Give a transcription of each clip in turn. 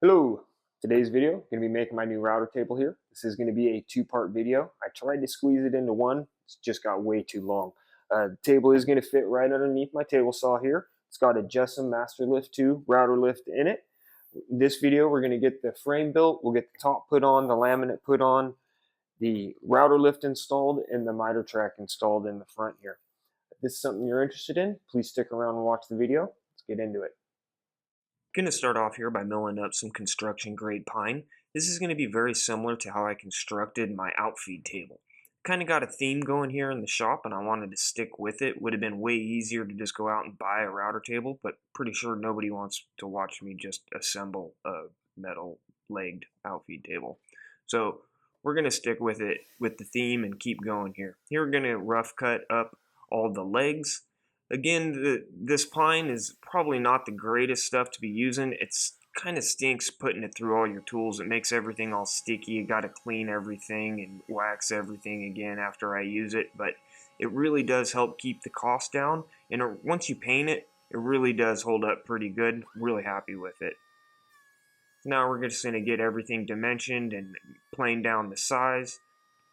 Hello, today's video, going to be making my new router table here. This is going to be a two-part video. I tried to squeeze it into one, it's just got way too long. The table is going to fit right underneath my table saw here. It's got a Jessem Lift 2 router lift in it. In this video, we're going to get the frame built, we'll get the top put on, the laminate put on, the router lift installed, and the miter track installed in the front here. If this is something you're interested in, please stick around and watch the video. Let's get into it. I'm going to start off here by milling up some construction grade pine. This is going to be very similar to how I constructed my outfeed table. Kind of got a theme going here in the shop and I wanted to stick with it. Would have been way easier to just go out and buy a router table, but pretty sure nobody wants to watch me just assemble a metal legged outfeed table. So we're going to stick with it with the theme and keep going here. Here we're going to rough cut up all the legs. Again, this pine is probably not the greatest stuff to be using. It's kind of stinks putting it through all your tools. It makes everything all sticky. You got to clean everything and wax everything again after I use it. But it really does help keep the cost down. And once you paint it, it really does hold up pretty good. Really happy with it. Now we're just going to get everything dimensioned and plane down the size.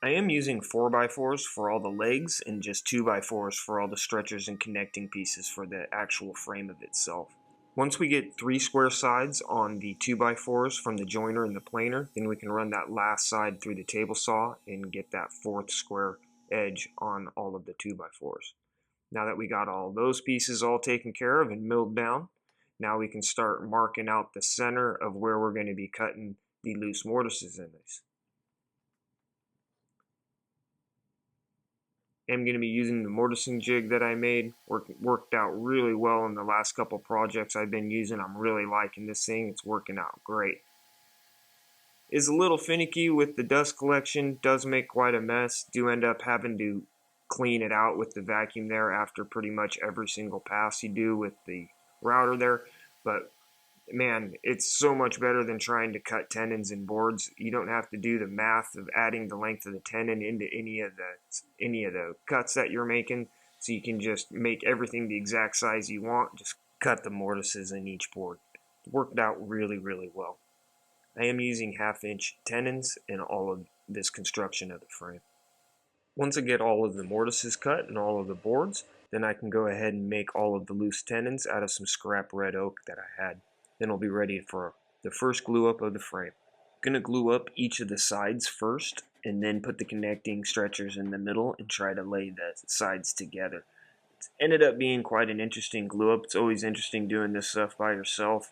I am using 4x4s for all the legs and just 2x4s for all the stretchers and connecting pieces for the actual frame of itself. Once we get 3 square sides on the 2x4s from the joiner and the planer, then we can run that last side through the table saw and get that 4th square edge on all of the 2x4s. Now that we got all those pieces all taken care of and milled down, now we can start marking out the center of where we're going to be cutting the loose mortises in this. I'm going to be using the mortising jig that I made. Worked out really well in the last couple projects I've been using. I'm really liking this thing. It's working out great. Is a little finicky with the dust collection. Does make quite a mess. Do end up having to clean it out with the vacuum there after pretty much every single pass you do with the router there. But man, it's so much better than trying to cut tendons and boards. You don't have to do the math of adding the length of the tendon into any of the cuts that you're making. So you can just make everything the exact size you want. Just cut the mortises in each board. It worked out really, really well. I am using 1/2-inch tendons in all of this construction of the frame. Once I get all of the mortises cut and all of the boards, then I can go ahead and make all of the loose tendons out of some scrap red oak that I had. Then I'll be ready for the first glue up of the frame. I'm going to glue up each of the sides first and then put the connecting stretchers in the middle and try to lay the sides together. It's ended up being quite an interesting glue up. It's always interesting doing this stuff by yourself.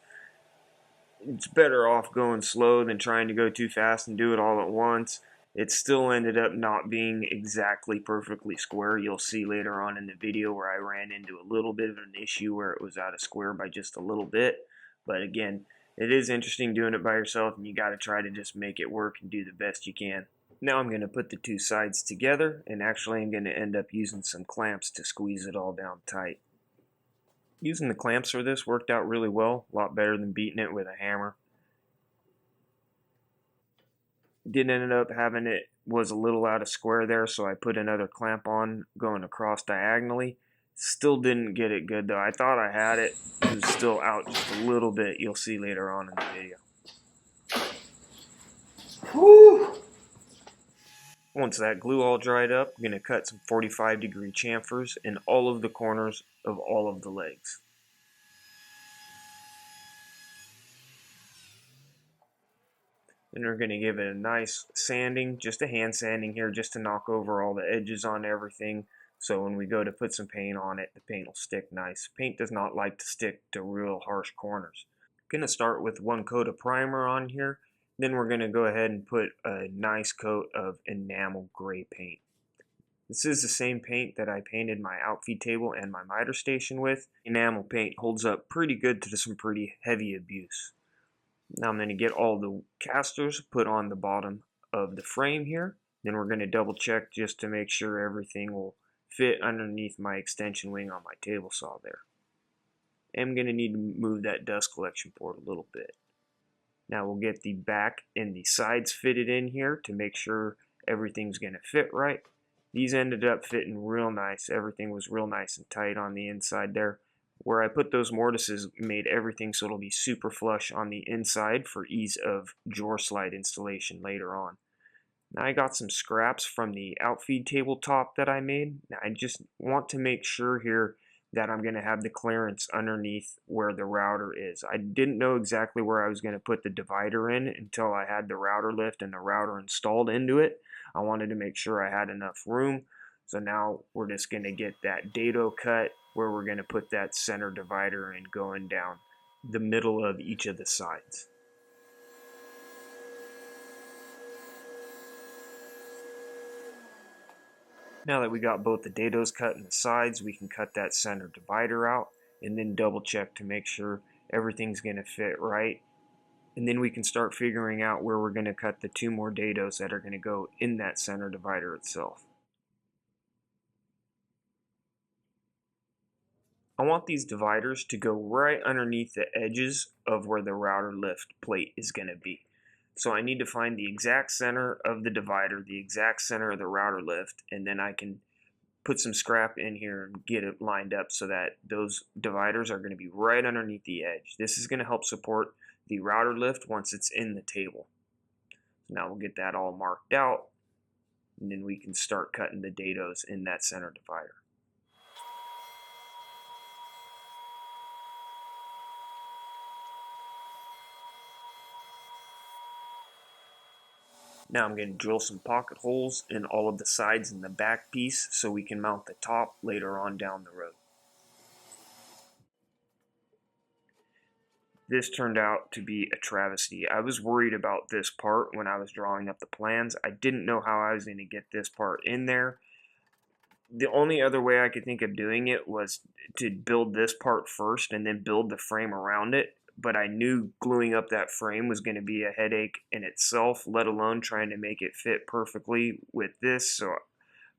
It's better off going slow than trying to go too fast and do it all at once. It still ended up not being exactly perfectly square. You'll see later on in the video where I ran into a little bit of an issue where it was out of square by just a little bit. But again, it is interesting doing it by yourself, and you got to try to just make it work and do the best you can. Now I'm going to put the two sides together, and actually I'm going to end up using some clamps to squeeze it all down tight. Using the clamps for this worked out really well, a lot better than beating it with a hammer. Did end up having it was a little out of square there, so I put another clamp on going across diagonally. Still didn't get it good though. I thought I had it. It was still out just a little bit. You'll see later on in the video. Whew. Once that glue all dried up, I'm going to cut some 45-degree chamfers in all of the corners of all of the legs. Then we're going to give it a nice sanding, just a hand sanding here, just to knock over all the edges on everything. So when we go to put some paint on it, the paint will stick nice. Paint does not like to stick to real harsh corners. I'm going to start with 1 coat of primer on here. Then we're going to go ahead and put a nice coat of enamel gray paint. This is the same paint that I painted my outfeed table and my miter station with. Enamel paint holds up pretty good to some pretty heavy abuse. Now I'm going to get all the casters put on the bottom of the frame here. Then we're going to double check just to make sure everything will fit underneath my extension wing on my table saw there. I'm going to need to move that dust collection port a little bit. Now we'll get the back and the sides fitted in here to make sure everything's going to fit right. These ended up fitting real nice. Everything was real nice and tight on the inside there. Where I put those mortises made everything so it'll be super flush on the inside for ease of drawer slide installation later on. Now I got some scraps from the outfeed tabletop that I made. Now I just want to make sure here that I'm going to have the clearance underneath where the router is. I didn't know exactly where I was going to put the divider in until I had the router lift and the router installed into it. I wanted to make sure I had enough room. So now we're just going to get that dado cut where we're going to put that center divider in going down the middle of each of the sides. Now that we got both the dados cut in the sides, we can cut that center divider out and then double check to make sure everything's going to fit right. And then we can start figuring out where we're going to cut the 2 more dados that are going to go in that center divider itself. I want these dividers to go right underneath the edges of where the router lift plate is going to be. So I need to find the exact center of the divider, the exact center of the router lift, and then I can put some scrap in here and get it lined up so that those dividers are going to be right underneath the edge. This is going to help support the router lift once it's in the table. So now we'll get that all marked out, and then we can start cutting the dados in that center divider. Now I'm going to drill some pocket holes in all of the sides and the back piece so we can mount the top later on down the road. This turned out to be a travesty. I was worried about this part when I was drawing up the plans. I didn't know how I was going to get this part in there. The only other way I could think of doing it was to build this part first and then build the frame around it. But I knew gluing up that frame was going to be a headache in itself, let alone trying to make it fit perfectly with this. So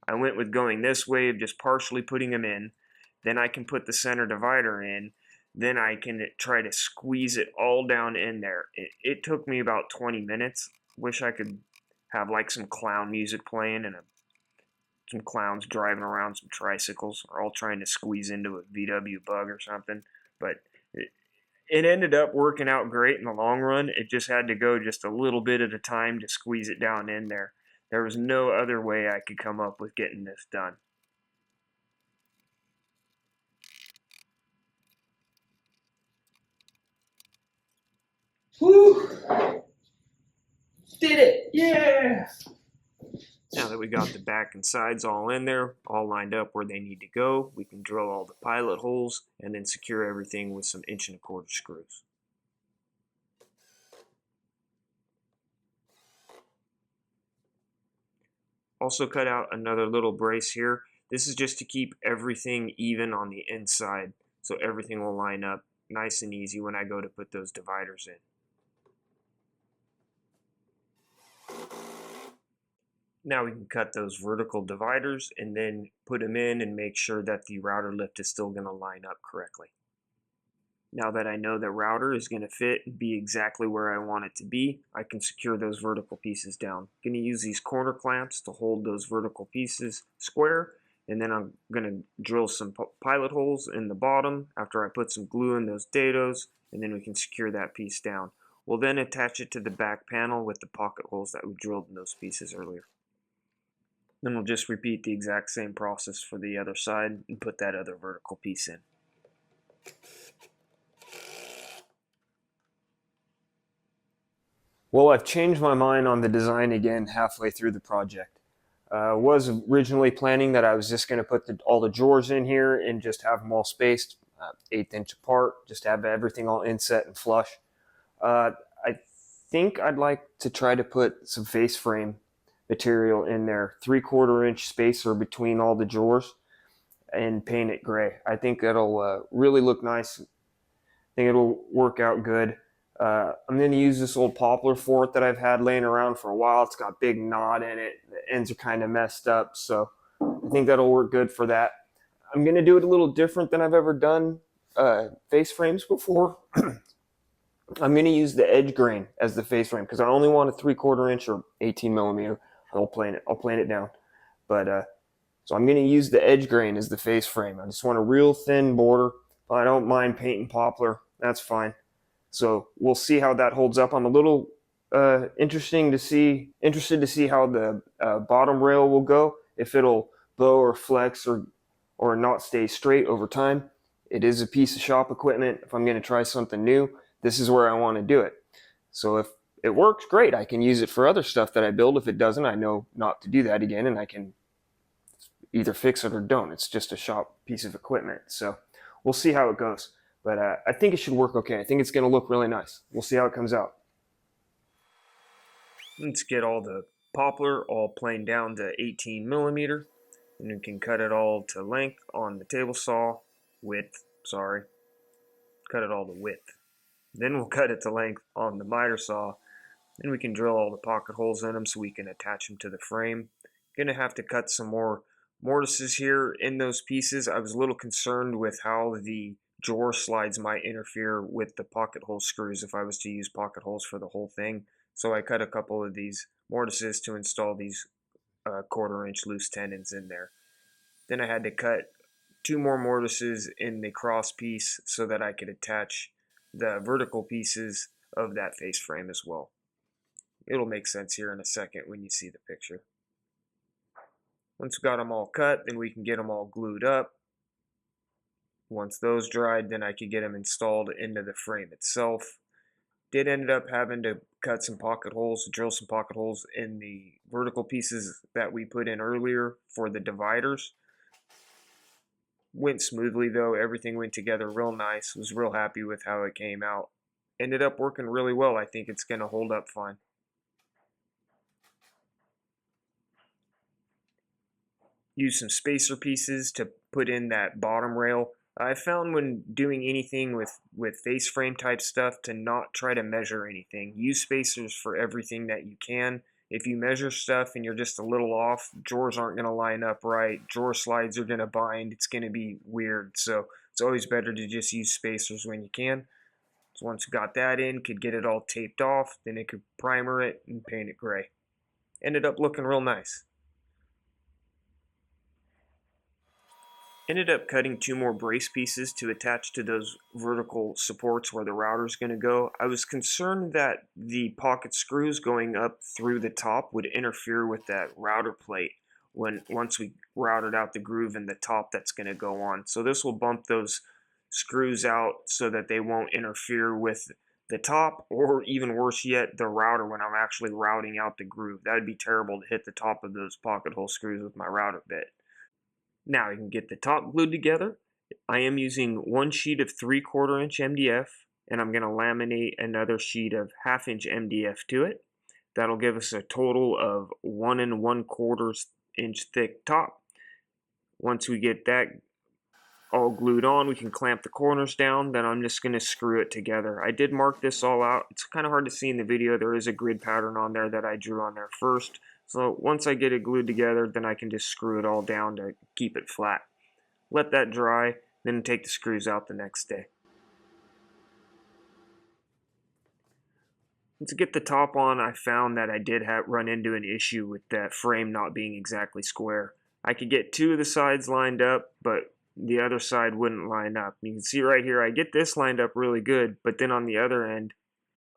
I went with going this way of just partially putting them in. Then I can put the center divider in. Then I can try to squeeze it all down in there. It took me about 20 minutes. Wish I could have like some clown music playing and some clowns driving around some tricycles or all trying to squeeze into a VW Bug or something. But it ended up working out great in the long run. It just had to go just a little bit at a time to squeeze it down in there. There was no other way I could come up with getting this done. Woo! Did it! Yeah! Now that we got the back and sides all in there, all lined up where they need to go, we can drill all the pilot holes and then secure everything with some 1 1/4" screws. Also cut out another little brace here. This is just to keep everything even on the inside, so everything will line up nice and easy when I go to put those dividers in. Now we can cut those vertical dividers and then put them in and make sure that the router lift is still going to line up correctly. Now that I know the router is going to fit and be exactly where I want it to be, I can secure those vertical pieces down. I'm going to use these corner clamps to hold those vertical pieces square, and then I'm going to drill some pilot holes in the bottom after I put some glue in those dados, and then we can secure that piece down. We'll then attach it to the back panel with the pocket holes that we drilled in those pieces earlier. Then we'll just repeat the exact same process for the other side and put that other vertical piece in. Well, I've changed my mind on the design again halfway through the project. Was originally planning that I was just going to put all the drawers in here and just have them all spaced 1/8 inch apart, just have everything all inset and flush. I think I'd like to try to put some face frame material in there, 3/4 inch spacer between all the drawers, and paint it gray. I think that'll really look nice. I think it'll work out good. I'm going to use this old poplar fort that I've had laying around for a while. It's got a big knot in it. The ends are kind of messed up, so I think that'll work good for that. I'm going to do it a little different than I've ever done face frames before. I'm going to use the edge grain as the face frame because I only want a 3/4 inch or 18 millimeter. I'll plane it down. But so I'm going to use the edge grain as the face frame. I just want a real thin border. I don't mind painting poplar. That's fine. So we'll see how that holds up. I'm a little interested to see how the bottom rail will go. If it'll bow or flex or not stay straight over time. It is a piece of shop equipment. If I'm going to try something new, this is where I want to do it. So if it works, great. I can use it for other stuff that I build. If it doesn't, I know not to do that again, and I can either fix it or don't. It's just a shop piece of equipment. So we'll see how it goes. But I think it should work okay. I think it's going to look really nice. We'll see how it comes out. Let's get all the poplar all planed down to 18 millimeter, and we can cut it all to length on the table saw, cut it all to width. Then we'll cut it to length on the miter saw, and we can drill all the pocket holes in them so we can attach them to the frame. Gonna have to cut some more mortises here in those pieces. I was a little concerned with how the drawer slides might interfere with the pocket hole screws if I was to use pocket holes for the whole thing. So I cut a couple of these mortises to install these 1/4 inch loose tendons in there. Then I had to cut 2 more mortises in the cross piece so that I could attach the vertical pieces of that face frame as well. It'll make sense here in a second when you see the picture. Once we got them all cut, then we can get them all glued up. Once those dried, then I could get them installed into the frame itself. Did end up having to cut some pocket holes, drill some pocket holes in the vertical pieces that we put in earlier for the dividers. Went smoothly though, everything went together real nice. Was real happy with how it came out. Ended up working really well. I think it's going to hold up fine. Use some spacer pieces to put in that bottom rail. I found when doing anything with face frame type stuff to not try to measure anything. Use spacers for everything that you can. If you measure stuff and you're just a little off, drawers aren't going to line up right. Drawer slides are going to bind. It's going to be weird. So it's always better to just use spacers when you can. So once you got that in, could get it all taped off, then it could primer it and paint it gray. Ended up looking real nice. Ended up cutting 2 more brace pieces to attach to those vertical supports where the router is going to go. I was concerned that the pocket screws going up through the top would interfere with that router plate once we routed out the groove in the top that's going to go on. So this will bump those screws out so that they won't interfere with the top, or even worse yet, the router when I'm actually routing out the groove. That would be terrible to hit the top of those pocket hole screws with my router bit. Now I can get the top glued together. I am using 1 sheet of 3/4 inch MDF, and I'm going to laminate another sheet of 1/2 inch MDF to it. That'll give us a total of 1 1/4 inch thick top. Once we get that all glued on, we can clamp the corners down. Then I'm just going to screw it together. I did mark this all out. It's kind of hard to see in the video. There is a grid pattern on there that I drew on there first. So once I get it glued together, then I can just screw it all down to keep it flat. Let that dry, then take the screws out the next day. To get the top on, I found that I did run into an issue with that frame not being exactly square. I could get 2 of the sides lined up, but the other side wouldn't line up. You can see right here, I get this lined up really good, but then on the other end,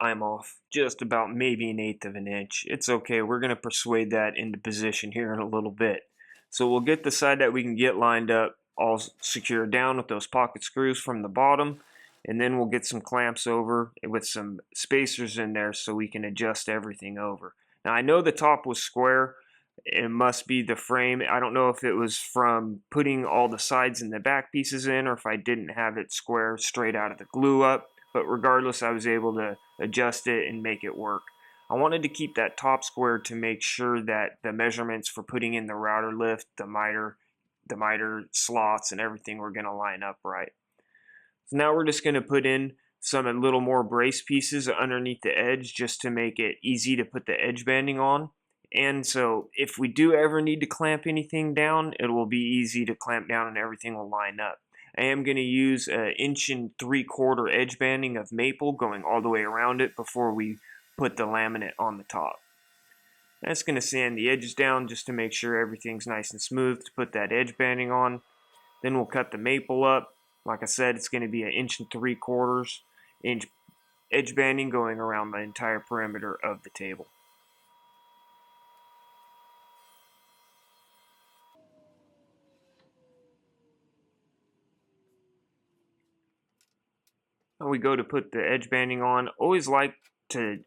I'm off just about maybe 1/8 of an inch. It's okay, we're going to persuade that into position here in a little bit. So we'll get the side that we can get lined up all secured down with those pocket screws from the bottom, and then we'll get some clamps over with some spacers in there so we can adjust everything over. Now I know the top was square. It must be the frame. I don't know if it was from putting all the sides and the back pieces in, or if I didn't have it square straight out of the glue up. But regardless, I was able to adjust it and make it work. I wanted to keep that top square to make sure that the measurements for putting in the router lift, the miter slots, and everything were going to line up right. So now we're just going to put in some a little more brace pieces underneath the edge just to make it easy to put the edge banding on. And so if we do ever need to clamp anything down, it will be easy to clamp down and everything will line up. I am going to use an 1 3/4 inch edge banding of maple going all the way around it before we put the laminate on the top. I'm just going to sand the edges down just to make sure everything's nice and smooth to put that edge banding on. Then we'll cut the maple up. Like I said, it's going to be an 1 3/4 inch edge banding going around the entire perimeter of the table. When we go to put the edge banding on, always like to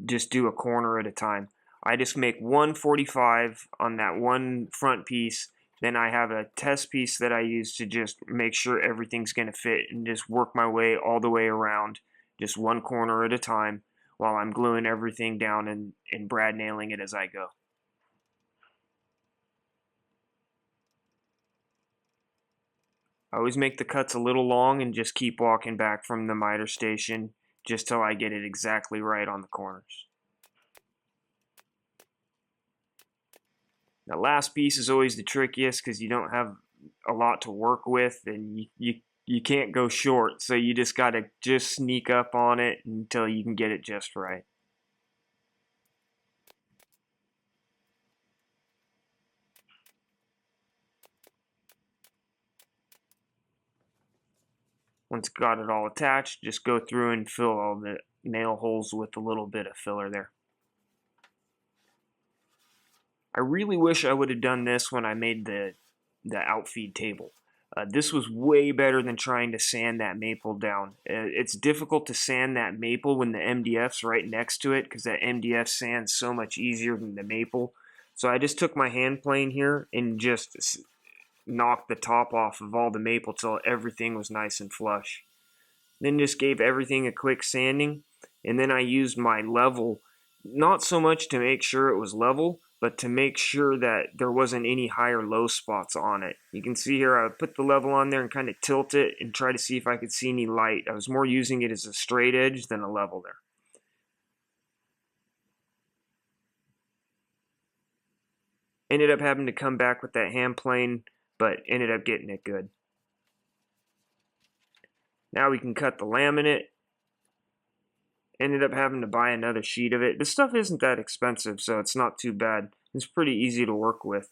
just do a corner at a time. I just make 145 on that one front piece. Then I have a test piece that I use to just make sure everything's going to fit and just work my way all the way around, just one corner at a time while I'm gluing everything down and brad nailing it as I go. I always make the cuts a little long and just keep walking back from the miter station just till I get it exactly right on the corners. The last piece is always the trickiest because you don't have a lot to work with and you can't go short, so you just got to just sneak up on it until you can get it just right. Once got it all attached, just go through and fill all the nail holes with a little bit of filler there. I really wish I would have done this when I made the outfeed table. This was way better than trying to sand that maple down. It's difficult to sand that maple when the MDF's right next to it because that MDF sands so much easier than the maple. So I just took my hand plane here and just knocked the top off of all the maple till everything was nice and flush. Then just gave everything a quick sanding, and then I used my level, not so much to make sure it was level, but to make sure that there wasn't any high or low spots on it. You can see here I put the level on there and kind of tilt it and try to see if I could see any light. I was more using it as a straight edge than a level there. Ended up having to come back with that hand plane, but ended up getting it good. Now we can cut the laminate. Ended up having to buy another sheet of it. This stuff isn't that expensive, so it's not too bad. It's pretty easy to work with.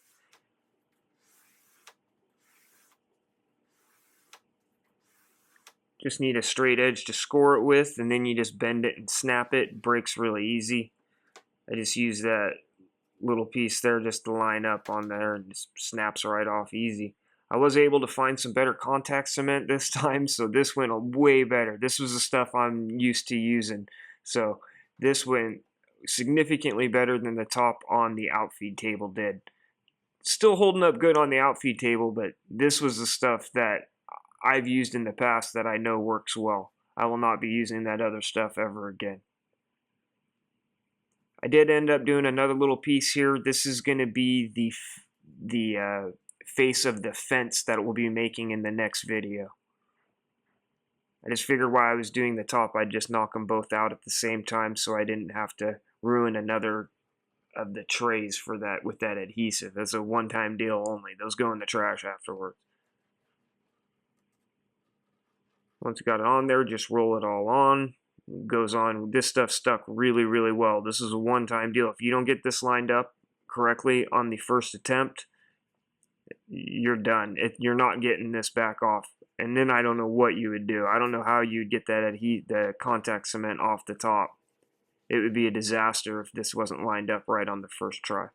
Just need a straight edge to score it with, and then you just bend it and snap it. It breaks really easy. I just use that little piece there just to line up on there and just snaps right off easy. I was able to find some better contact cement this time, so this went way better. This was the stuff I'm used to using, so this went significantly better than the top on the outfeed table did. Still holding up good on the outfeed table, but this was the stuff that I've used in the past that I know works well. I will not be using that other stuff ever again. I did end up doing another little piece here. This is going to be the face of the fence that we'll be making in the next video. I just figured while I was doing the top, I'd just knock them both out at the same time so I didn't have to ruin another of the trays for that with that adhesive. That's a one-time deal only. Those go in the trash afterwards. Once you got it on there, just roll it all on. It goes on. This stuff stuck really, really well. This is a one-time deal. If you don't get this lined up correctly on the first attempt, you're done. You're not getting this back off. And then I don't know what you would do. I don't know how you'd get that the contact cement off the top. It would be a disaster if this wasn't lined up right on the first try.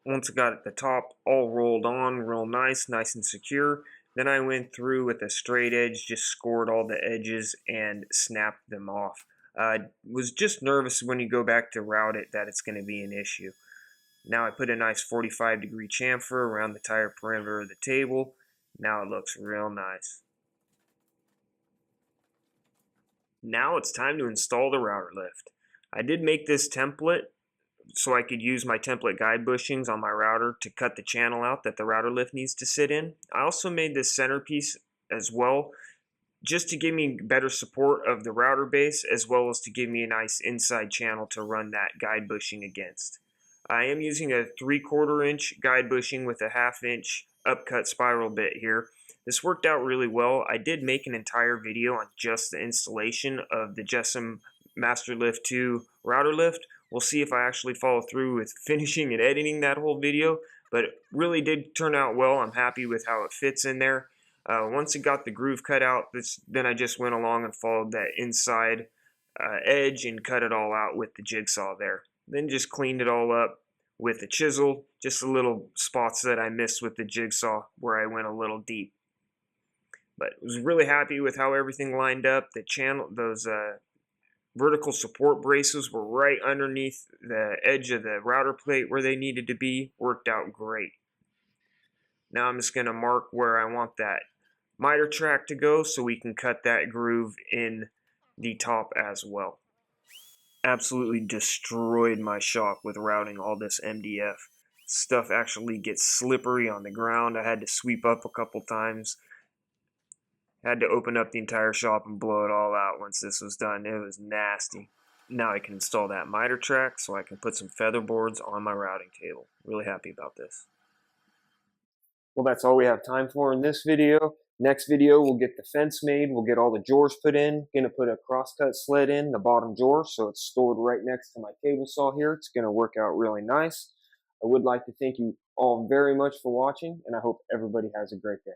Once I got at the top all rolled on real nice and secure, then I went through with a straight edge, just scored all the edges and snapped them off. I was just nervous when you go back to route it that it's going to be an issue. Now I put a nice 45-degree chamfer around the entire perimeter of the table. Now it looks real nice. Now it's time to install the Rout-R-Lift. I did make this template so I could use my template guide bushings on my router to cut the channel out that the Rout-R-Lift needs to sit in. I also made this centerpiece as well just to give me better support of the router base as well as to give me a nice inside channel to run that guide bushing against. I am using a 3/4 inch guide bushing with a 1/2 inch upcut spiral bit here. This worked out really well. I did make an entire video on just the installation of the Jessem Masterlift 2 Rout-R-Lift. We'll see if I actually follow through with finishing and editing that whole video, but it really did turn out well. I'm happy with how it fits in there. Once it got the groove cut out, then I just went along and followed that inside edge and cut it all out with the jigsaw there. Then just cleaned it all up with the chisel, just the little spots that I missed with the jigsaw where I went a little deep. But I was really happy with how everything lined up. The channel, those vertical support braces were right underneath the edge of the router plate where they needed to be. Worked out great. Now I'm just going to mark where I want that miter track to go so we can cut that groove in the top as well. Absolutely destroyed my shop with routing all this MDF. Stuff actually gets slippery on the ground. I had to sweep up a couple times. Had to open up the entire shop and blow it all out once this was done. It was nasty. Now I can install that miter track so I can put some feather boards on my routing table. Really happy about this. Well, that's all we have time for in this video. Next video, we'll get the fence made. We'll get all the drawers put in. Gonna put a crosscut sled in the bottom drawer so it's stored right next to my table saw here. It's gonna work out really nice. I would like to thank you all very much for watching, and I hope everybody has a great day.